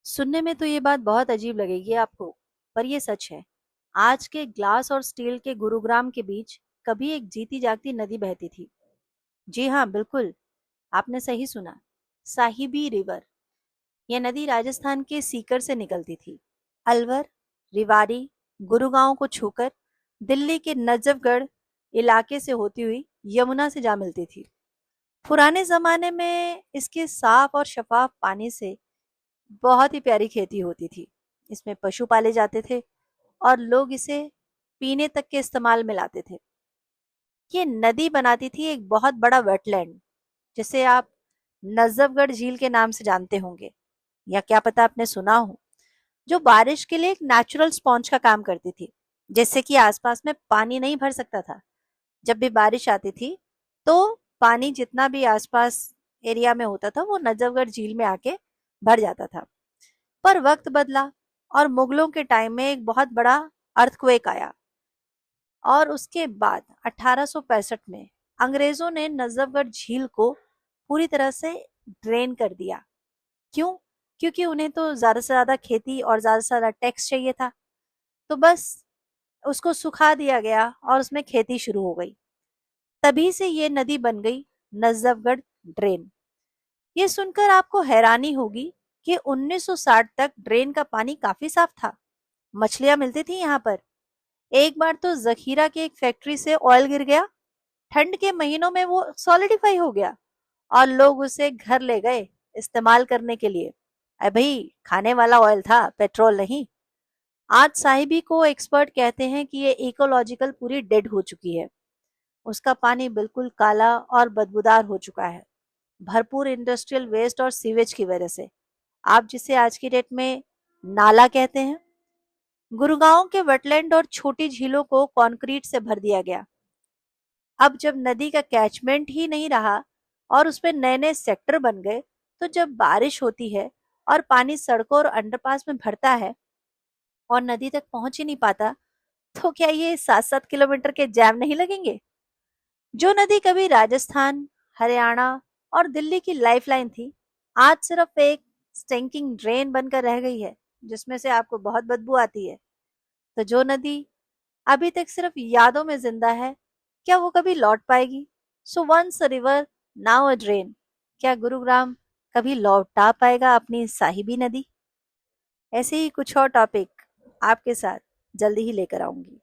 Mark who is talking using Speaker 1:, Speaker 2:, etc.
Speaker 1: सुनने में तो ये बात बहुत अजीब लगेगी आपको, पर ये सच है। आज के ग्लास और स्टील के गुरुग्राम के बीच कभी एक जीती जागती नदी बहती थी। जी हाँ, बिल्कुल, आपने सही सुना। साहिबी रिवर। यह नदी राजस्थान के सीकर से निकलती थी। अलवर, रिवाड़ी, गुरुगांव को छूकर दिल्ली के नजफगढ़ इलाके से होती हुई यमुना से जा मिलती थी। पुराने जमाने में इसके साफ और शफाफ पानी से बहुत ही प्यारी खेती होती थी। इसमें पशु पाले जाते थे और लोग इसे पीने तक के इस्तेमाल में लाते थे। ये नदी बनाती थी एक बहुत बड़ा वेटलैंड, जिसे आप नजफगढ़ झील के नाम से जानते होंगे, या क्या पता आपने सुना हो, जो बारिश के लिए एक नेचुरल स्पॉन्ज का काम करती थी, जिससे कि आसपास में पानी नहीं भर सकता था। जब भी बारिश आती थी तो पानी जितना भी आसपास एरिया में होता था वो नजफगढ़ झील में आके भर जाता था। पर वक्त बदला और मुगलों के टाइम में एक बहुत बड़ा अर्थक्वेक आया, और उसके बाद 1865 में अंग्रेजों ने नजफगढ़ झील को पूरी तरह से ड्रेन कर दिया। क्यों? क्योंकि उन्हें तो ज्यादा से ज्यादा खेती और ज्यादा से ज्यादा टैक्स चाहिए था। तो बस उसको सुखा दिया गया और उसमें खेती शुरू हो गई। तभी से ये नदी बन गई नजफगढ़ ड्रेन। ये सुनकर आपको हैरानी होगी कि 1960 तक ड्रेन का पानी काफी साफ था। मछलियां मिलती थी यहाँ पर। एक बार तो जखीरा की एक फैक्ट्री से ऑयल गिर गया। ठंड के महीनों में वो सॉलिडिफाई हो गया और लोग उसे घर ले गए इस्तेमाल करने के लिए। अभी खाने वाला ऑयल था, पेट्रोल नहीं। आज साहिबी को एक्सपर्ट कहते हैं कि ये इकोलॉजिकल पूरी डेड हो चुकी है। उसका पानी बिल्कुल काला और बदबूदार हो चुका है, भरपूर इंडस्ट्रियल वेस्ट और सीवेज की वजह से। आप जिसे आज की डेट में नाला कहते हैं। गुरुगांव के वेटलैंड और छोटी झीलों को कंक्रीट से भर दिया गया। अब जब नदी का कैचमेंट ही नहीं रहा और उसमें नए नए सेक्टर बन गए, तो जब बारिश होती है और पानी सड़कों और अंडरपास में भरता है और नदी तक पहुंच ही नहीं पाता, तो क्या ये 7-7 किलोमीटर के जैम नहीं लगेंगे? जो नदी कभी राजस्थान, हरियाणा और दिल्ली की लाइफलाइन थी, आज सिर्फ एक स्टिंकिंग ड्रेन बनकर रह गई है, जिसमें से आपको बहुत बदबू आती है। तो जो नदी अभी तक सिर्फ यादों में जिंदा है, क्या वो कभी लौट पाएगी? So once a river, now a drain. क्या गुरुग्राम कभी लौटा पाएगा अपनी साहिबी नदी? ऐसे ही कुछ और टॉपिक आपके साथ जल्दी ही लेकर आऊंगी।